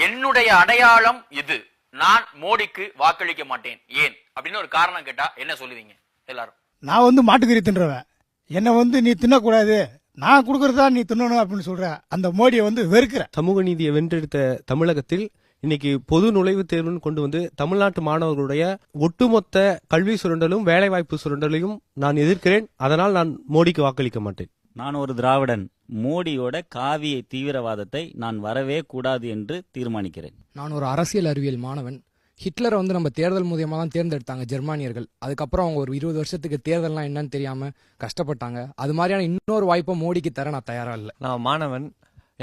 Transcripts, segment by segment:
என்னுடைய அடையாளம் இது, நான் மோடிக்கு வாக்களிக்க மாட்டேன் ஏன் அப்படின்னு ஒரு காரணம் கேட்டா என்ன சொல்லுவீங்க எல்லாரும்? நான் மாட்டுக்கறி தின்றவன், என்னை நீ தின்னக்கூடாது, நான் கொடுக்கறதா நீ தின்னணும் அப்படின்னு சொல்ற அந்த மோடியை வெறுக்கிற. சமூக நீதியை வென்றெடுத்த தமிழகத்தில் இன்னைக்கு பொது நுழைவுத் தேர்வுன்னு கொண்டு வந்து தமிழ்நாட்டு மாணவர்களுடைய ஒட்டுமொத்த கல்வி சுரண்டலும் வேலைவாய்ப்பு சுரண்டலையும் நான் எதிர்க்கிறேன். அதனால் நான் மோடிக்கு வாக்களிக்க மாட்டேன். நான் ஒரு திராவிடன், மோடியோட காவிய தீவிரவாதத்தை நான் வரவே கூடாது என்று தீர்மானிக்கிறேன். நான் ஒரு அரசியல் அறிவியல் மாணவன். ஹிட்லரை நம்ம தேர்தல் மூலியமாக தான் தேர்ந்தெடுத்தாங்க ஜெர்மானியர்கள். அதுக்கப்புறம் அவங்க ஒரு 20 வருஷத்துக்கு தேர்தல்லாம் என்னன்னு தெரியாம கஷ்டப்பட்டாங்க. அது மாதிரியான இன்னொரு வாய்ப்பை மோடிக்கு தர நான் தயாரா இல்லை. நான் மாணவன்,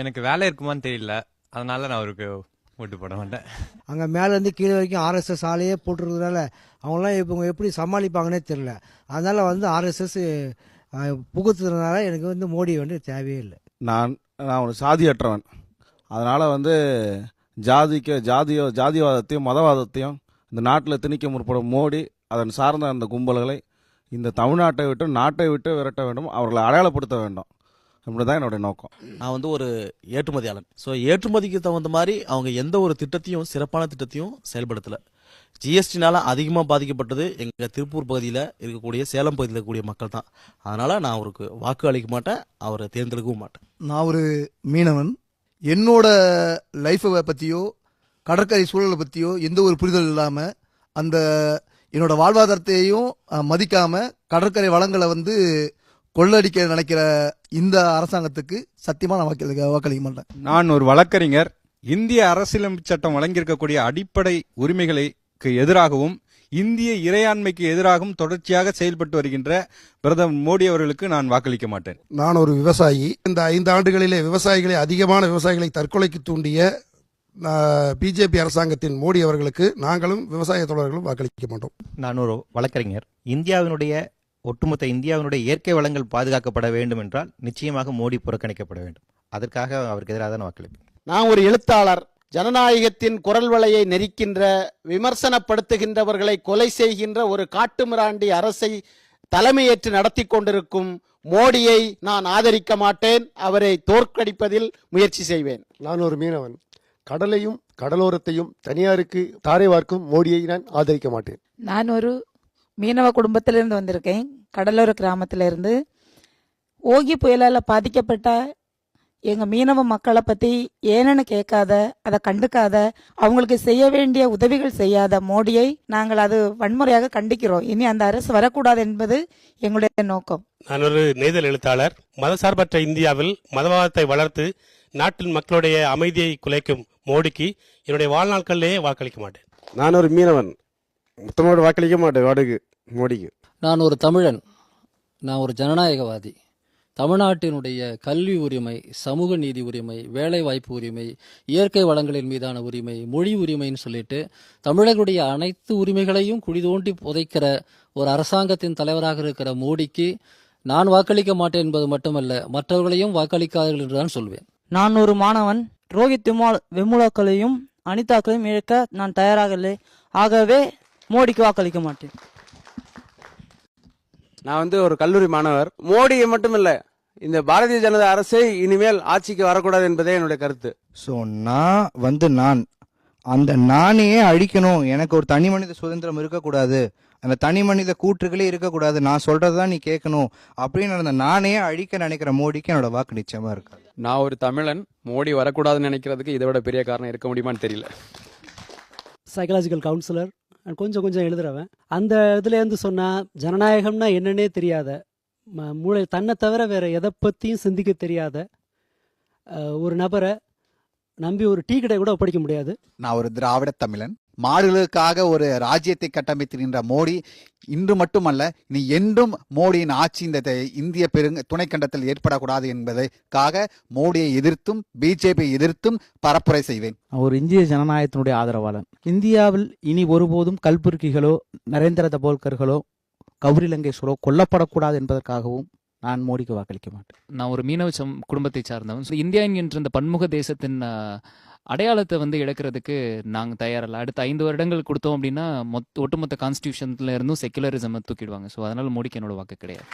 எனக்கு வேலை இருக்குமான்னு தெரியல, அதனால நான் அவருக்கு ஓட்டு போட மாட்டேன். அங்கே மேலேருந்து கீழே வரைக்கும் ஆர்எஸ்எஸ் ஆலையே போட்டுருக்கிறதுனால அவங்களாம் இப்போ எப்படி சமாளிப்பாங்கன்னே தெரியல. அதனால் ஆர்எஸ்எஸ் புகுத்துறதுனால எனக்கு மோடி தேவையே இல்லை. நான் ஒரு சாதியற்றவன், அதனால் ஜாதிவாதத்தையும் மதவாதத்தையும் இந்த நாட்டில் திணிக்க முற்படும் மோடி அதன் சார்ந்த அந்த கும்பல்களை இந்த தமிழ்நாட்டை விட்டு நாட்டை விட்டு விரட்ட வேண்டும், அவர்களை அடையாளப்படுத்த வேண்டும். அப்படிதான் என்னுடைய நோக்கம். நான் ஒரு ஏற்றுமதியாளன். ஸோ ஏற்றுமதிக்கு தகுந்த மாதிரி அவங்க எந்த ஒரு திட்டத்தையும் சிறப்பான திட்டத்தையும் செயல்படுத்தலை. ஜிஎஸ்டினால அதிகமாக பாதிக்கப்பட்டது எங்கள் திருப்பூர் பகுதியில் இருக்கக்கூடிய சேலம் பகுதியில் இருக்கக்கூடிய மக்கள் தான். அதனால் நான் அவருக்கு வாக்கு அளிக்க மாட்டேன், அவரை தேர்ந்தெடுக்கவும் மாட்டேன். நான் ஒரு மீனவன், என்னோட லைஃப்பை பற்றியோ கடற்கரை சூழலை பற்றியோ எந்த ஒரு புரிதல் இல்லாமல் அந்த என்னோட வாழ்வாதாரத்தையும் மதிக்காமல் கடற்கரை வளங்களை கொள்ளடிக்க நினைக்கிற இந்த அரசாங்கத்துக்கு சத்தியமா நான் வாக்களிக்க மாட்டேன். நான் ஒரு வழக்கறிஞர். இந்திய அரசியலமைப்பு சட்டம் வழங்கியிருக்கக்கூடிய அடிப்படை உரிமைகளுக்கு எதிராகவும் இந்திய இறையாண்மைக்கு எதிராகவும் தொடர்ச்சியாக செயல்பட்டு வருகின்ற பிரதமர் மோடி அவர்களுக்கு நான் வாக்களிக்க மாட்டேன். நான் ஒரு விவசாயி. இந்த 5 ஆண்டுகளிலே அதிகமான விவசாயிகளை தற்கொலைக்கு தூண்டிய பிஜேபி அரசாங்கத்தின் மோடி அவர்களுக்கு நாங்களும் விவசாய தோழர்களும் வாக்களிக்க மாட்டோம். நான் ஒரு வழக்கறிஞர். ஒட்டுமொத்த இந்தியாவினுடைய இயற்கை வளங்கள் பாதுகாக்கப்பட வேண்டும் என்றால் நிச்சயமாக மோடி புறக்கணிக்கப்பட வேண்டும். அதற்காக அவருக்கு எதிராக தான் வாக்களிப்பேன். நான் ஒரு எழுத்தாளர். ஜனநாயகத்தின் குரல் வளையை நெரிக்கின்ற, விமர்சனப்படுத்துகின்றவர்களை கொலை செய்கின்ற ஒரு காட்டுமிராண்டி அரசை தலைமையேற்று நடத்தி கொண்டிருக்கும் மோடியை நான் ஆதரிக்க மாட்டேன். அவரை தோற்கடிப்பதில் முயற்சி செய்வேன். நான் ஒரு மீனவன். கடலையும் கடலோரத்தையும் தனியாருக்கு தாரை வார்க்கும் மோடியை நான் ஆதரிக்க மாட்டேன். நான் ஒரு மீனவ குடும்பத்திலிருந்து வந்திருக்கேன். கடலோர கிராமத்திலிருந்து. ஓகி புயலால் பாதிக்கப்பட்ட எங்கள் மீனவ மக்களை பற்றி ஏன்னு கேட்காத, அதை கண்டுக்காத, அவங்களுக்கு செய்ய வேண்டிய உதவிகள் செய்யாத மோடியை நாங்கள் அது வன்முறையாக கண்டிக்கிறோம். இனி அந்த அரசு வரக்கூடாது என்பது எங்களுடைய நோக்கம். நான் ஒரு நெய்தல் எழுத்தாளர். மதசார்பற்ற இந்தியாவில் மதவாதத்தை வளர்த்து நாட்டின் மக்களுடைய அமைதியை குலைக்கும் மோடிக்கு என்னுடைய வாழ்நாட்களிலேயே வாக்களிக்க மாட்டேன். நான் ஒரு மீனவன், மொத்தமாக வாக்களிக்க மாட்டேன் மோடிக்கு. நான் ஒரு தமிழன். நான் ஒரு ஜனநாயகவாதி. தமிழ்நாட்டினுடைய கல்வி உரிமை, சமூக நீதி உரிமை, வேலை வாய்ப்பு உரிமை, இயற்கை வளங்களின் மீதான உரிமை, மொழி உரிமைன்னு சொல்லிட்டு தமிழர்களுடைய அனைத்து உரிமைகளையும் குழி தோண்டி புதைக்கிற ஒரு அரசாங்கத்தின் தலைவராக இருக்கிற மோடிக்கு நான் வாக்களிக்க மாட்டேன் என்பது மட்டுமல்ல, மற்றவர்களையும் வாக்களிக்காதீர்கள் என்றுதான் சொல்வேன். நான் ஒரு மாணவன். ரோஹித் வெமுலாக்களையும் அனிதாக்களையும் இழக்க நான் தயாராக இல்லை. ஆகவே மோடிக்கு வாக்களிக்க மாட்டேன். நான் ஒரு கல்லூரி மாணவர். மோடியை மட்டுமில்ல, இந்த பாரதிய ஜனதா அரசை இனிமேல் ஆட்சிக்கு வரக்கூடாது என்பதே என்னுடைய கருத்து. ஸோ நான் அந்த நானையே அழிக்கணும், எனக்கு ஒரு தனி மனித சுதந்திரம் இருக்கக்கூடாது, அந்த தனி மனித கூற்றுகளே இருக்கக்கூடாது, நான் சொல்றதுதான் நீ கேட்கணும் அப்படின்னு அந்த நானே அழிக்க நினைக்கிற மோடிக்கு என்னோட வாக்கு நிச்சயமா இருக்காது. நான் ஒரு தமிழன். மோடி வரக்கூடாதுன்னு நினைக்கிறதுக்கு இதை விட பெரிய காரணம் இருக்க முடியுமான்னு தெரியல. சைக்காலஜிக்கல் கவுன்சிலர், கொஞ்சம் எழுதுறவன். அந்த இதுலேருந்து சொன்னால் ஜனநாயகம்னா என்னன்னே தெரியாத, மூளை தன்னை தவிர வேற எதை பற்றியும் சிந்திக்க தெரியாத ஒரு நபரை நம்பி ஒரு டீ கடை கூட ஒப்படைக்க முடியாது. நான் ஒரு திராவிட தமிழன். மாடுகளுக்காக ஒரு ராஜ்யத்தை கட்டமைத்திருக்கின்ற மோடி இன்று மட்டுமல்ல இனி என்றும் மோடியின் ஆட்சி இந்த இந்திய துணைக்கண்டத்தில் ஏற்படக்கூடாது என்பதற்காக மோடியை எதிர்த்தும் பிஜேபியை எதிர்த்தும் பரப்புரை செய்வேன். ஒரு இந்திய ஜனநாயகத்தினுடைய ஆதரவாளன். இந்தியாவில் இனி ஒருபோதும் கல்புர்கிகளோ நரேந்திர தபோல்கர்களோ கௌரி லங்கேஸ்வரோ கொல்லப்படக்கூடாது என்பதற்காகவும் நான் மோடிக்கு வாக்களிக்க மாட்டேன். நான் ஒரு மீனவ குடும்பத்தை சார்ந்தவன். இந்தியா என்கின்ற இந்த பன்முக தேசத்தின் அடையாளத்தை இழக்கிறதுக்கு நாங்கள் தயாரில்லை. அடுத்த 5 வருடங்கள் கொடுத்தோம் அப்படின்னா ஒட்டுமொத்த கான்ஸ்டியூஷன்ல இருந்தும் செக்குலரிசம் தூக்கிடுவாங்க. ஸோ அதனால மோடிக்கு என்னோட வாக்கு கிடையாது.